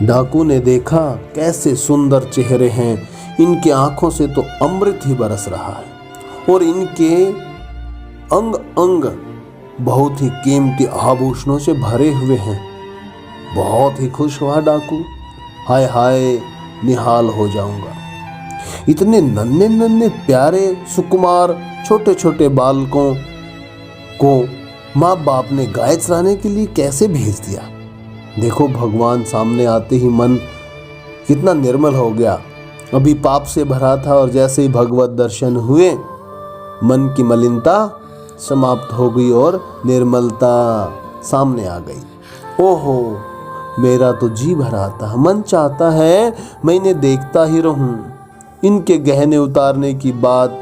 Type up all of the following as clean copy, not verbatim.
डाकू ने देखा कैसे सुंदर चेहरे हैं, इनके आंखों से तो अमृत ही बरस रहा है और इनके अंग अंग बहुत ही कीमती आभूषणों से भरे हुए हैं। बहुत ही खुश हुआ डाकू। हाय हाय, निहाल हो जाऊंगा। इतने नन्हे नन्हे प्यारे सुकुमार छोटे छोटे बालकों को माँ बाप ने गाय चराने के लिए कैसे भेज दिया। देखो, भगवान सामने आते ही मन कितना निर्मल हो गया। अभी पाप से भरा था और जैसे ही भगवत दर्शन हुए मन की मलिनता समाप्त हो गई और निर्मलता सामने आ गई। ओहो, मेरा तो जी भरा था, मन चाहता है मैं इन्हें देखता ही रहूं। इनके गहने उतारने की बात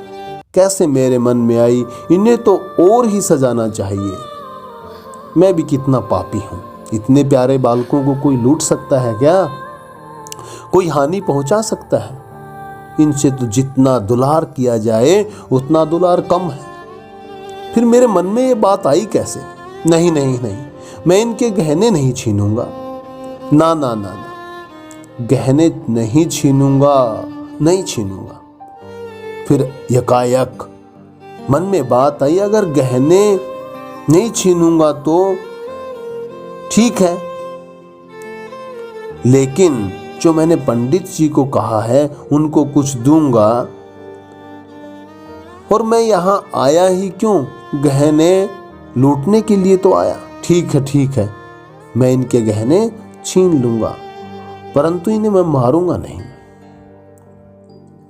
कैसे मेरे मन में आई, इन्हें तो और ही सजाना चाहिए। मैं भी कितना पापी हूं। इतने प्यारे बालकों को कोई लूट सकता है क्या? कोई हानि पहुंचा सकता है? इनसे तो जितना दुलार किया जाए उतना दुलार कम है। फिर मेरे मन में ये बात आई कैसे? नहीं नहीं नहीं, मैं इनके गहने नहीं छीनूंगा। ना ना ना ना, गहने नहीं छीनूंगा, नहीं छीनूंगा। फिर यकायक मन में बात आई, अगर गहने नहीं छीनूंगा तो ठीक है, लेकिन जो मैंने पंडित जी को कहा है उनको कुछ दूंगा। और मैं यहां आया ही क्यों? गहने लूटने के लिए तो आया। ठीक है, मैं इनके गहने छीन लूंगा, परंतु इन्हें मैं मारूंगा नहीं।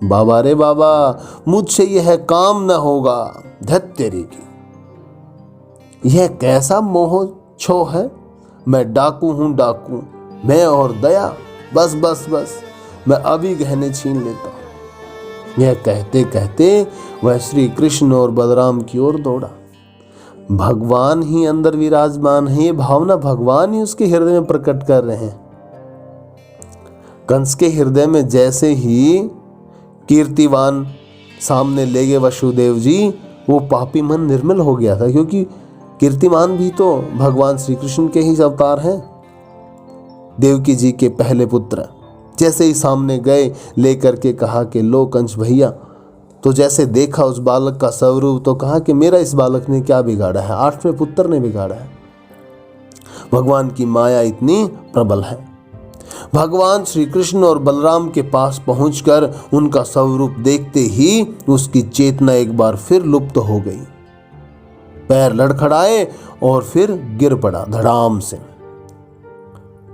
बाबा रे बाबा, मुझसे यह काम न होगा। धत तेरी की, यह कैसा मोह छोह है। मैं डाकू हूं, डाकू। मैं और दया, बस बस बस, मैं अभी गहने छीन लेता हूं। यह कहते कहते वह श्री कृष्ण और बलराम की ओर दौड़ा। भगवान ही अंदर विराजमान है, ये भावना भगवान ही उसके हृदय में प्रकट कर रहे हैं। कंस के हृदय में जैसे ही कीर्तिवान सामने ले गए वसुदेव जी, वो पापी मन निर्मल हो गया था, क्योंकि कीर्तिमान भी तो भगवान श्री कृष्ण के ही अवतार हैं, देवकी जी के पहले पुत्र। जैसे ही सामने गए, लेकर के कहा कि लो कंस भैया, तो जैसे देखा उस बालक का स्वरूप तो कहा कि मेरा इस बालक ने क्या बिगाड़ा है? 8वें पुत्र ने बिगाड़ा है। भगवान की माया इतनी प्रबल है। भगवान श्री कृष्ण और बलराम के पास पहुंचकर उनका स्वरूप देखते ही उसकी चेतना एक बार फिर लुप्त हो गई। पैर लड़खड़ाए और फिर गिर पड़ा धड़ाम से।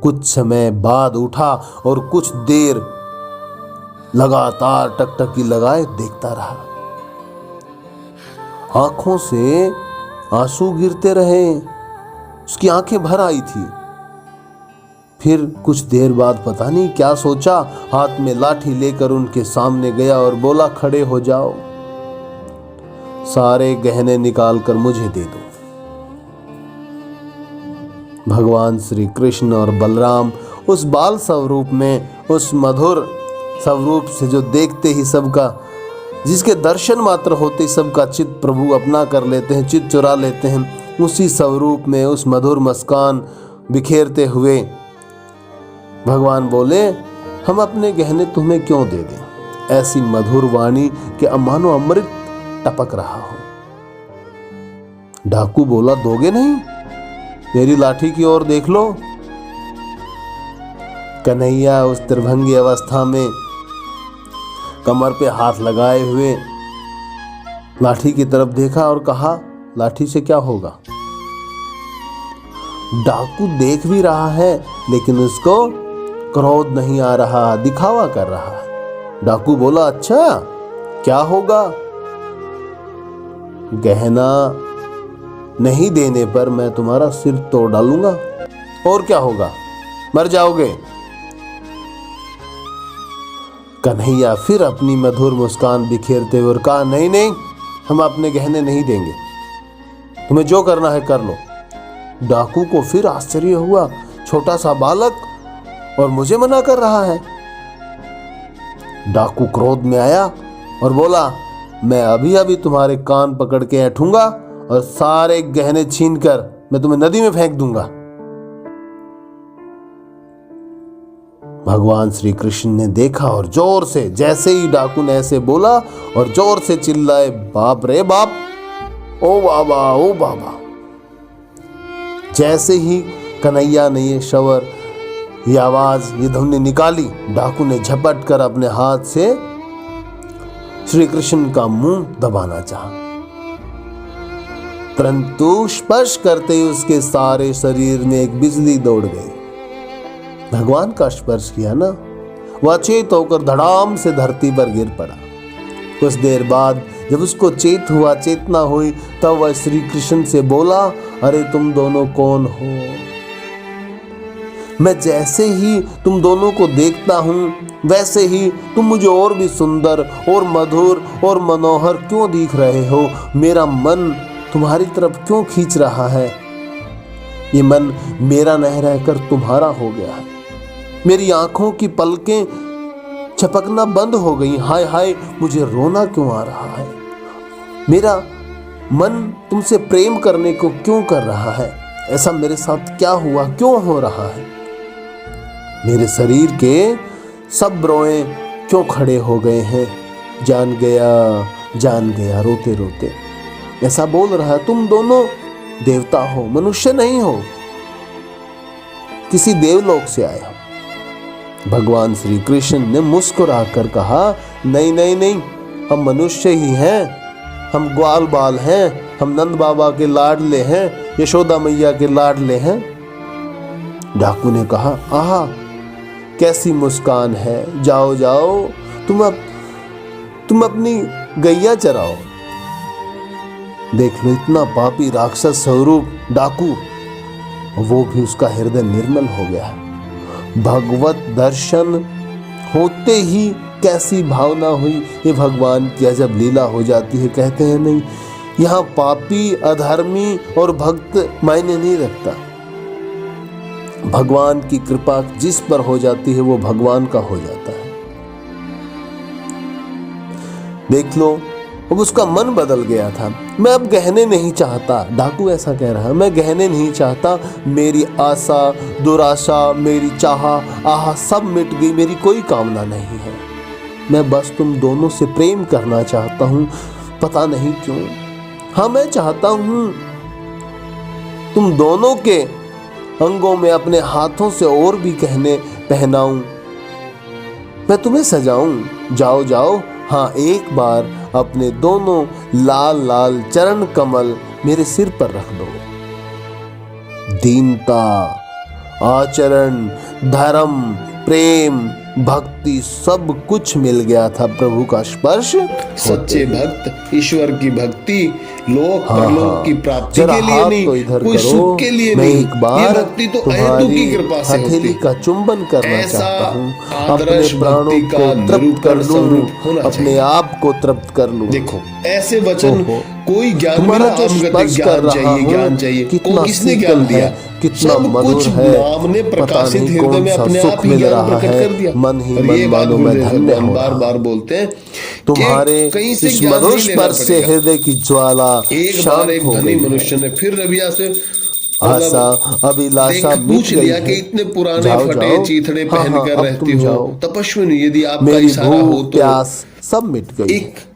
कुछ समय बाद उठा और कुछ देर लगातार टकटकी लगाए देखता रहा। आंखों से आंसू गिरते रहे, उसकी आंखें भर आई थी। फिर कुछ देर बाद पता नहीं क्या सोचा, हाथ में लाठी लेकर उनके सामने गया और बोला, खड़े हो जाओ, सारे गहने निकालकर मुझे दे दो। भगवान श्री कृष्ण और बलराम उस बाल स्वरूप में, उस मधुर स्वरूप से जो देखते ही सबका, जिसके दर्शन मात्र होते ही सबका चित्त प्रभु अपना कर लेते हैं, चित्त चुरा लेते हैं, उसी स्वरूप में उस मधुर मुस्कान बिखेरते हुए भगवान बोले, हम अपने गहने तुम्हें क्यों दे दें? ऐसी मधुर वाणी के मानो अमृत टपक रहा हो। डाकू बोला, दोगे नहीं? मेरी लाठी की ओर देख लो। कन्हैया उस त्रिभंगी अवस्था में कमर पे हाथ लगाए हुए लाठी की तरफ देखा और कहा, लाठी से क्या होगा? डाकू देख भी रहा है लेकिन उसको क्रोध नहीं आ रहा, दिखावा कर रहा है। डाकू बोला, अच्छा क्या होगा? गहना नहीं देने पर मैं तुम्हारा सिर तोड़ डालूंगा। और क्या होगा? मर जाओगे। कन्हैया फिर अपनी मधुर मुस्कान बिखेरते हुए कहा, नहीं नहीं, हम अपने गहने नहीं देंगे, तुम्हें जो करना है कर लो। डाकू को फिर आश्चर्य हुआ, छोटा सा बालक और मुझे मना कर रहा है। डाकू क्रोध में आया और बोला, मैं अभी अभी तुम्हारे कान पकड़ के ऐठूंगा और सारे गहने छीनकर मैं तुम्हें नदी में फेंक दूंगा। भगवान श्री कृष्ण ने देखा और जोर से, जैसे ही डाकू ने ऐसे बोला और जोर से चिल्लाए, बाप रे बाप, ओ बाबा ओ बाबा। जैसे ही कन्हैया ने ये शवर, ये आवाज, ये ध्वनि निकाली, डाकू ने झपट कर अपने हाथ से श्री कृष्ण का मुंह दबाना चाहा, परंतु स्पर्श करते ही उसके सारे शरीर में एक बिजली दौड़ गई। भगवान का स्पर्श किया ना, वह अचेत होकर धड़ाम से धरती पर गिर पड़ा। कुछ देर बाद जब उसको चेतना हुई, तब वह श्री कृष्ण से बोला, अरे तुम दोनों कौन हो? मैं जैसे ही तुम दोनों को देखता हूँ, वैसे ही तुम मुझे और भी सुंदर और मधुर और मनोहर क्यों दिख रहे हो? मेरा मन तुम्हारी तरफ क्यों खींच रहा है? ये मन मेरा नहीं रहकर तुम्हारा हो गया है। मेरी आंखों की पलकें झपकना बंद हो गई। हाय हाय, मुझे रोना क्यों आ रहा है? मेरा मन तुमसे प्रेम करने को क्यों कर रहा है? ऐसा मेरे साथ क्या हुआ, क्यों हो रहा है? मेरे शरीर के सब रोए क्यों खड़े हो गए हैं? जान गया रोते रोते ऐसा बोल रहा है। तुम दोनों देवता हो, मनुष्य नहीं हो, किसी देवलोक से आए हो। भगवान श्री कृष्ण ने मुस्कुराकर कहा, नहीं नहीं नहीं, हम मनुष्य ही हैं, हम ग्वाल बाल हैं, हम नंद बाबा के लाडले हैं, यशोदा मैया के लाडले हैं। डाकू ने कहा, आहा कैसी मुस्कान है, जाओ जाओ, तुम अपनी गैया चराओ। देख लो, इतना पापी राक्षस स्वरूप डाकू, वो भी उसका हृदय निर्मल हो गया है। भगवत दर्शन होते ही कैसी भावना हुई, ये भगवान की अजब लीला हो जाती है। कहते हैं नहीं, यहाँ पापी, अधर्मी और भक्त मायने नहीं रखता। भगवान की कृपा जिस पर हो जाती है वो भगवान का हो जाता है। देख लो, अब उसका मन बदल गया था। मैं अब गहने नहीं चाहता, डाकू ऐसा कह रहा है, मैं गहने नहीं चाहता। मेरी आशा, दुराशा, मेरी चाह, आह सब मिट गई, मेरी कोई कामना नहीं है। मैं बस तुम दोनों से प्रेम करना चाहता हूँ, पता नहीं क्यों। हाँ, मैं चाहता हूँ तुम दोनों के अंगों में अपने हाथों से और भी गहने पहनाऊं, मैं तुम्हें सजाऊं। जाओ जाओ, हाँ एक बार अपने दोनों लाल लाल चरण कमल मेरे सिर पर रख दो। दीनता, आचरण, धर्म, प्रेम, भक्ति सब कुछ मिल गया था प्रभु का स्पर्श। सच्चे भक्त ईश्वर की भक्ति लोक परलोक की प्राप्ति के लिए नहीं, तो कोई सुख के लिए मैं नहीं। एक बार ये भक्ति तो अहेतु की कृपा से होती हथेली का चुंबन करना चाहता हूँ, अपने आदर्श प्राणों भक्ति को का तृप्त कर लूं, होना अपने चाहिए। आप को तृप्त कर लूं। देखो, ऐसे वचन कोई ज्ञान तुम्हारा बिना जो अवगत स्पर्श कर ज्ञान रहा चाहिए, हूँ, ज्ञान चाहिए। कितना किसने शीतल ज्ञान दिया? है, कितना सब मधुर कुछ है, नाम ने पता प्रकाशित नहीं हृदय कौन में सा अपने सुख आप ही मिल ज्ञान रहा प्रकट है। कर दिया। मन ही और मन ये बात मानो मैं गुरुदेव धन्य भगवान हो बार रहा। बार बोलते हैं, तुम्हारे कहीं से इस ज्ञान मधुर नहीं लेना स्पर्श से पड़ेगा। हृदय की ज्वाला एक बार शांत एक हो धनी गई मनुष्य है। ने फिर रबिया से आशा, अभिलाषा मिट पूछ गई लिया है। कि इतने पुराने जाओ, फटे जाओ। चीथड़े हाँ, पहन कर अब रहती तुम हो, जाओ। तपस्विनी, यदि आपका मेरी इशारा हो भूख तो प्यास सब मिट गई एक है।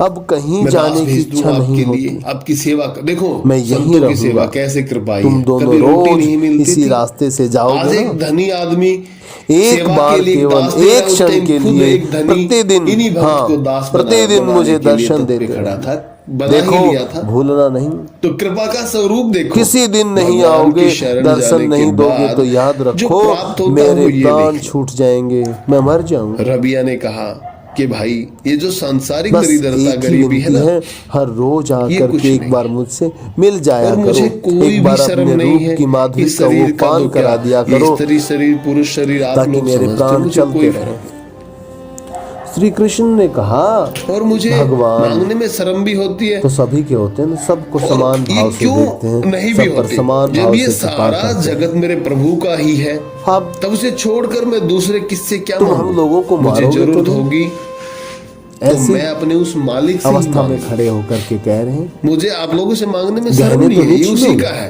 अब कहीं मैं दास जाने की भेज दूं इच्छा नहीं आपके लिए, होती। आपकी सेवा देखो, मैं यहीं संतों की सेवा रहूंगा। कैसे कृपाई तुम है। दोनों कभी रोटी रोज नहीं मिलती इसी थी। रास्ते से आज जाओगे एक ना। धनी आदमी एक सेवा बार के लिए केवल दास दे रहा है, एक उस क्षण टाइम के खुद लिए एक धनी प्रतिदिन, इन्हीं भक्त हाँ, को दास प्रतिदिन बनाने मुझे के लिए दर्शन तब पे देते खड़ा हैं। था, बना ही लिया देखो, था। भूलना नहीं। तो कृपा का स्वरूप देखो, किसी दिन नहीं भगवान आओगे, की शरण दर्शन जाने के नहीं दोगे बाद तो याद जो रखो प्राप्त होता मेरे है वो ये प्राण देख लो। छूट जाएंगे, मैं मर जाऊंगा। रबिया ने कहा कि भाई ये जो सांसारिक बस दरिद्रता एक ही गरीबी है विनती ना, है, हर रोज ये आकर कुछ के एक नहीं बार मुझसे मिल जाया और करो। मुझे कोई एक भी बार शर्म अपने नहीं रूप है। की माधुरी इस का वो शरीर का पान तो करा क्या, दिया ये करो, स्त्री शरीर पुरुष शरीर आप ताकि लोग मेरे समझते, प्राण मुझे चलते कोई रहे। श्री कृष्ण ने कहा, और मुझे भगवान मांगने में शर्म भी होती है। तो सभी के होते हैं ना, सबको समान ये भाव से क्यों देखते हैं, नहीं भी सब पर होती? समान जब भाव ये से कृपा सारा करते हैं। जगत मेरे प्रभु का ही है, अब तब उसे छोड़कर मैं दूसरे किससे क्या तुम मांगूं? हम लोगों को मुझे मारोगे जरूरत तो नहीं? होगी तो ऐसी मैं अपने उस मालिक से ही अवस्था में मांगूं। खड़े होकर के कह रहे हैं, मुझे आप लोगों से मांगने में गहने शर्म नहीं तो है, नहीं ये उसी छीनोगे। का है।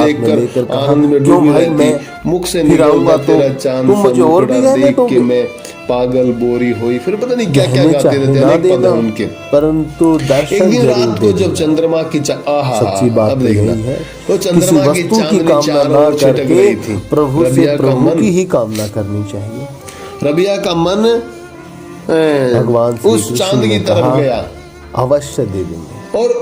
हाथ में देखकर लेकर कहा, आनंद में क्यों डूबी भाई, रहती, मैं मुख से फिर आऊंगा निकलता तो तेरा चांद तुम मुझे सा और भी मुखड़ा गहने देख के दोगे? मैं पागल बोरी हुई। फिर पता नहीं क्या क्या गहने गाते चाहे रहते हैं, ना अनेक पद देना, हैं उनके। परंतु एक दर्शन दिन जरूर रात को दे जब देना। चंद्रमा की सच्ची बात अब तो देखना, यही है, तो किसी चंद्रमा की वस्तु की चांदनी कामना चारों ना ओर छिटक करके रही थी। प्रभु से रबिया का प्रभु मन की ही कामना करनी चाहिए। रबिया का मन भगवान श्री उस कृष्ण चांद ने की तरफ कहा, गया अवश्य दे देंगे। और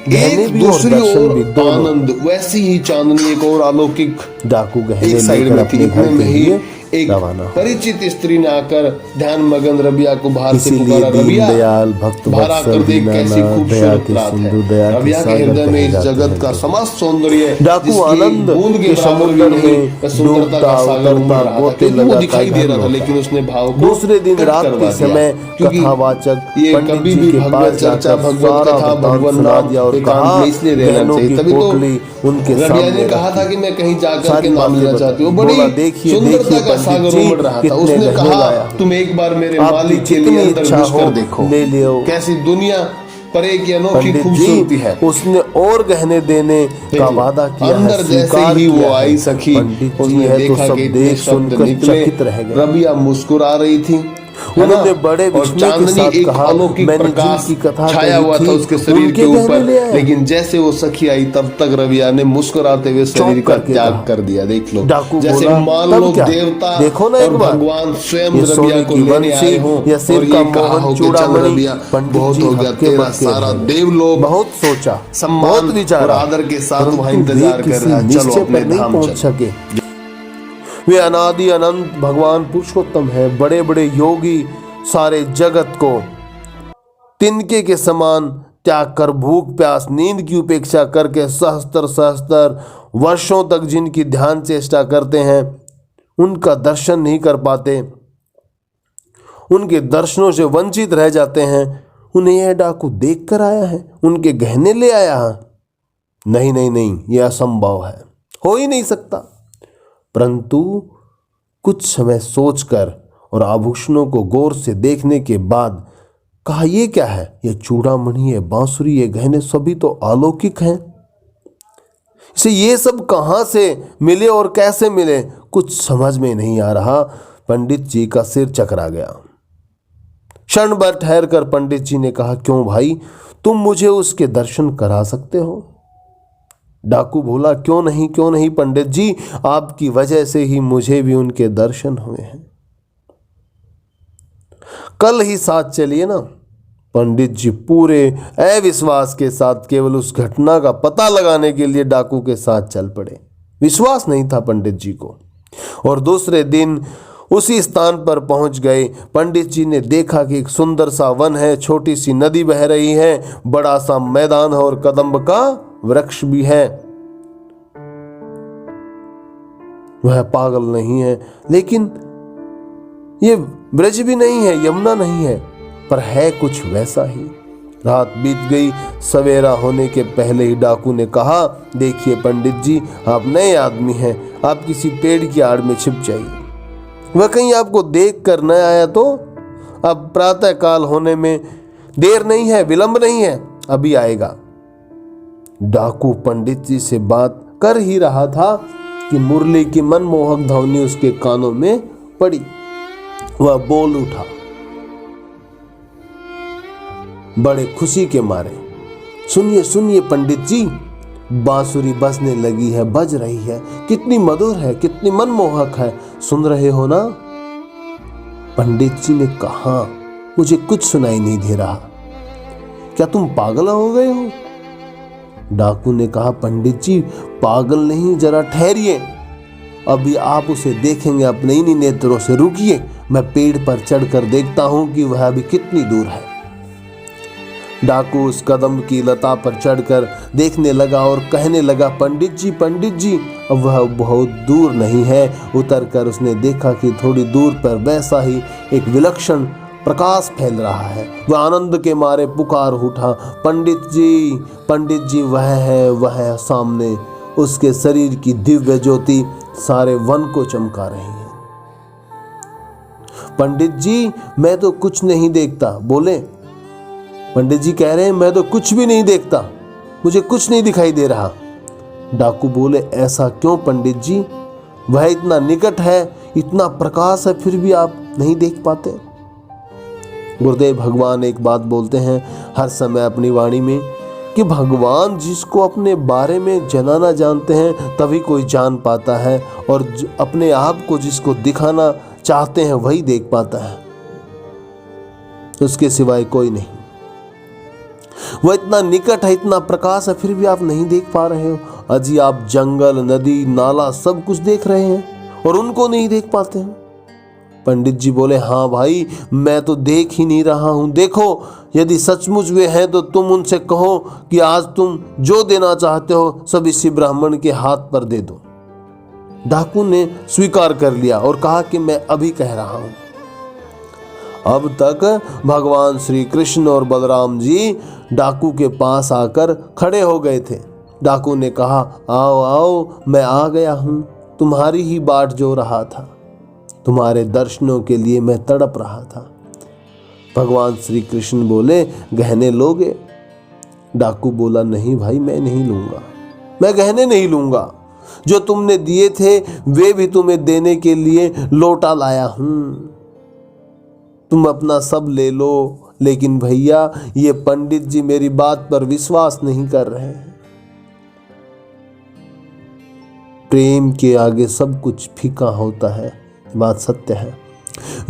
गहने एक भी और दूसरी दर्शन भी ओर दोनों। आनंद, वैसी ही चांदनी एक और अलौकिक डाकू गहने एक साइड लेकर में थी। अपने इतने घर में के ही लिए एक रवाना हो। परिचित स्त्री ने आकर ध्यान मगन रबिया को बाहर से इसीलिए पुकारा, रबिया दीनदयाल भक्त बाहर आकर वत्सल देख कैसी दीनानाथ दया खूबसूरत के रात सिंधु है। दया के रबिया के सागर हृदय में कहे इस जाते जगत हैं का तो। समस्त सौंदर्य, डाकू जिसकी एक आनंद बूंद के के बराबर भी समुद्र नहीं, में वह सुंदरता का सागर उमड़ उतरता रहा था, गोते क्योंकि वो लगाता दिखाई दे घर रहा था, लौटा। लेकिन उसने भाव को दूसरे दिन कट रात करवा के दिया, समय क्योंकि कथावाचक ये पंडित कभी जी भी के भगवत पास चर्चा, जाकर भगवत सारा कथा, वृत्तांत भगवत सुना नाम दिया और एकांत कहा, में इसलिए रहना गहनों चाहिए। की तभी तो पोटली उनके रबिया ने सामने कहा था रखी। कि मैं कहीं जाकर सारी के नाम बातें लेना चाहती हूँ। बताई। बड़ी बोला, देखिए सुंदरता देखिए का पंडित सागर जी, उमड़ रहा था। कितने उसने गहने कहा, लाया हूं। तुम एक बार मेरे आपकी मालिक के जितनी लिए अंदर इच्छा घुस कर हो देखो, ले लियो। कैसी दुनिया परे की अनोखी पंडित खूबसूरती है। जी उसने और गहने देने का वादा किया है, अंदर जैसे स्वीकार ही वो किया है। आई सखी, पंडित जी उसने है तो देखा सब कि इतने देख शब्द सुनकर निकले। चकित रह गए। रबिया मुस्कुरा रही थी, है ना? उन्होंने बड़े और विस्मय के चांदनी साथ एक कहा, अलौकिक मैंने प्रकाश जिनकी कथा छाया कही हुआ थी, था उसके शरीर उनके के गहने ऊपर, ले आया। लेकिन जैसे वो सखी आई तब तक रबिया ने मुस्कुराते हुए शरीर का करके त्याग कहा। कर दिया। देख लो, डाकू जैसे बोला, मान तब लो क्या? देवता देखो ना और एक बार, भगवान स्वयं ये रबिया सोने को की लेने बंसी आए हों या सिर और का ये कहा मोहन हो कि चल चूड़ामणि। रबिया, पंडित बहुत जी हो गया हक्के तेरा बक्के सारा रह गए। देवलोक बहुत सोचा, सम्मान बहुत विचारा और आदर के साथ वहां परंतु इंतजार वे कर किसी रहा है। चलो निश्चय अपने पर नहीं धाम पहुंच चलो। सके। वे अनादि अनंत भगवान पुरुषोत्तम है, बड़े बड़े योगी सारे जगत को तिनके के समान त्याग कर, भूख प्यास नींद की उपेक्षा करके सहस्त्र सहस्त्र वर्षों तक जिनकी ध्यान चेष्टा करते हैं, उनका दर्शन नहीं कर पाते, उनके दर्शनों से वंचित रह जाते हैं। उन्हें यह डाकू देख कर आया है, उनके गहने ले आया है। नहीं नहीं नहीं, यह असंभव है, हो ही नहीं सकता। परंतु कुछ समय सोचकर और आभूषणों को गौर से देखने के बाद कहा, यह क्या है? यह चूड़ामणि, ये बांसुरी, ये गहने सभी तो अलौकिक हैं। इसे ये सब कहाँ से मिले और कैसे मिले, कुछ समझ में नहीं आ रहा। पंडित जी का सिर चकरा गया। क्षण भर ठहर कर पंडित जी ने कहा, क्यों भाई, तुम मुझे उसके दर्शन करा सकते हो? डाकू बोला, क्यों नहीं पंडित जी, आपकी वजह से ही मुझे भी उनके दर्शन हुए हैं। कल ही साथ चलिए ना। पंडित जी पूरे अविश्वास के साथ केवल उस घटना का पता लगाने के लिए डाकू के साथ चल पड़े। विश्वास नहीं था पंडित जी को। और दूसरे दिन उसी स्थान पर पहुंच गए। पंडित जी ने देखा कि एक सुंदर सा वन है, छोटी सी नदी बह रही है, बड़ा सा मैदान है और कदम्ब का वृक्ष भी है। वह पागल नहीं है, लेकिन ये ब्रज भी नहीं है, यमुना नहीं है, पर है कुछ वैसा ही। रात बीत गई। सवेरा होने के पहले ही डाकू ने कहा, देखिए पंडित जी, आप नए आदमी हैं, आप किसी पेड़ की आड़ में छिप जाइए। वह कहीं आपको देख कर न आया तो? अब प्रातः काल होने में देर नहीं है, विलंब नहीं है, अभी आएगा। डाकू पंडित जी से बात कर ही रहा था कि मुरली की मनमोहक ध्वनि उसके कानों में पड़ी। वह बोल उठा बड़े खुशी के मारे, सुनिए सुनिए पंडित जी, बांसुरी बजने लगी है, बज रही है, कितनी मधुर है, कितनी मनमोहक है, सुन रहे हो ना? पंडित जी ने कहा, मुझे कुछ सुनाई नहीं दे रहा। क्या तुम पागल हो गए हो? डाकू ने कहा, पंडित जी पागल नहीं, जरा ठहरिए, अभी आप उसे देखेंगे अपने इन्हीं नेत्रों से। रुकिए, मैं पेड़ पर चढ़कर देखता हूं कि वह अभी कितनी दूर है। डाकू उस कदम की लता पर चढ़कर देखने लगा और कहने लगा, पंडित जी, अब वह बहुत दूर नहीं है। उतरकर उसने देखा कि थोड़ी दूर पर वैसा ही एक विलक्षण प्रकाश फैल रहा है। वह आनंद के मारे पुकार उठा, पंडित जी, वह है सामने। उसके शरीर की दिव्य ज्योति सारे वन को चमका रही है। पंडित जी, मैं तो कुछ नहीं देखता, बोले। पंडित जी कह रहे हैं, मैं तो कुछ भी नहीं देखता, मुझे कुछ नहीं दिखाई दे रहा। डाकू बोले, ऐसा क्यों पंडित जी? वह इतना निकट है, इतना प्रकाश है, फिर भी आप नहीं देख पाते? गुरुदेव भगवान एक बात बोलते हैं हर समय अपनी वाणी में कि भगवान जिसको अपने बारे में जनाना जानते हैं तभी कोई जान पाता है, और अपने आप को जिसको दिखाना चाहते हैं वही देख पाता है, उसके सिवाय कोई नहीं। वह इतना निकट है, इतना प्रकाश है, फिर भी आप नहीं देख पा रहे हो। अजी आप जंगल, नदी, नाला सब कुछ देख रहे हैं और उनको नहीं देख पाते हैं। पंडित जी बोले, हाँ भाई, मैं तो देख ही नहीं रहा हूं। देखो, यदि सचमुच वे हैं तो तुम उनसे कहो कि आज तुम जो देना चाहते हो सब इसी ब्राह्मण के हाथ पर दे दो। डाकू ने स्वीकार कर लिया और कहा कि मैं अभी कह रहा हूं। अब तक भगवान श्री कृष्ण और बलराम जी डाकू के पास आकर खड़े हो गए थे। डाकू ने कहा, आओ आओ, मैं आ गया हूं, तुम्हारी ही बाट जो रहा था, तुम्हारे दर्शनों के लिए मैं तड़प रहा था। भगवान श्री कृष्ण बोले, गहने लोगे? डाकू बोला, नहीं भाई, मैं नहीं लूंगा, मैं गहने नहीं लूंगा। जो तुमने दिए थे वे भी तुम्हें देने के लिए लौटा लाया हूं। तुम अपना सब ले लो, लेकिन भैया ये पंडित जी मेरी बात पर विश्वास नहीं कर रहे हैं। प्रेम के आगे सब कुछ फीका होता है, बात सत्य है।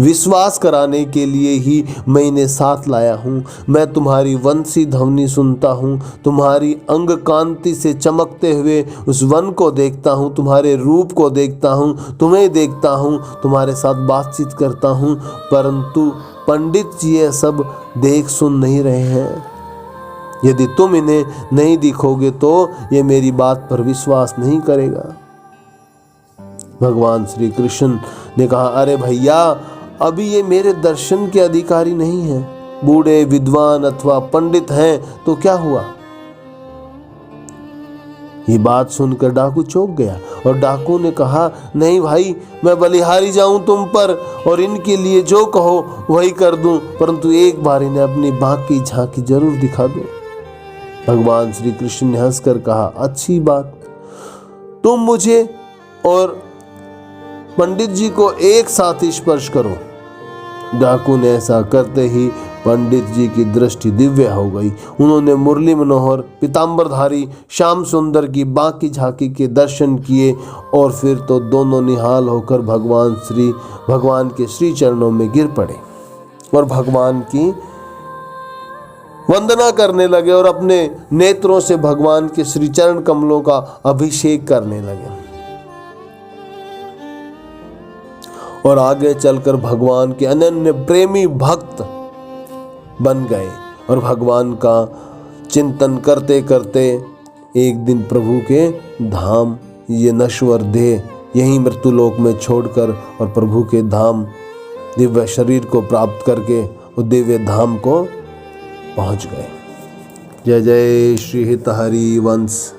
विश्वास कराने के लिए ही मैं इन्हें साथ लाया हूं। मैं तुम्हारी वंशी ध्वनि सुनता हूं, तुम्हारी अंग कांति से चमकते हुए उस वन को देखता हूं, तुम्हारे रूप को देखता हूं, तुम्हें देखता हूं, तुम्हारे साथ बातचीत करता हूं, परंतु पंडित जी ये सब देख सुन नहीं रहे हैं। यदि तुम इन्हें नहीं दिखोगे तो ये मेरी बात पर विश्वास नहीं करेगा। भगवान श्री कृष्ण ने कहा, अरे भैया, अभी ये मेरे दर्शन के अधिकारी नहीं हैं। बूढ़े, विद्वान अथवा पंडित हैं तो क्या हुआ? ये बात सुनकर डाकू चौंक गया और डाकू ने कहा, नहीं भाई, मैं बलिहारी जाऊं तुम पर और इनके लिए जो कहो वही कर दूं, परंतु एक बार इन्हें अपनी बाकी झांकी जरूर दिखा दो। भगवान श्री कृष्ण ने हंसकर कहा, अच्छी बात, तुम मुझे और पंडित जी को एक साथ स्पर्श करो। डाकू ने ऐसा करते ही पंडित जी की दृष्टि दिव्य हो गई। उन्होंने मुरली मनोहर, पीतांबरधारी श्याम सुंदर की बाकी झांकी के दर्शन किए और फिर तो दोनों निहाल होकर भगवान के श्री चरणों में गिर पड़े और भगवान की वंदना करने लगे और अपने नेत्रों से भगवान के श्री चरण कमलों का अभिषेक करने लगे और आगे चलकर भगवान के अनन्य प्रेमी भक्त बन गए और भगवान का चिंतन करते करते एक दिन प्रभु के धाम, ये नश्वर देह यहीं मृत्युलोक में छोड़कर और प्रभु के धाम दिव्य शरीर को प्राप्त करके वो दिव्य धाम को पहुंच गए। जय जय श्री हित हरि वंश।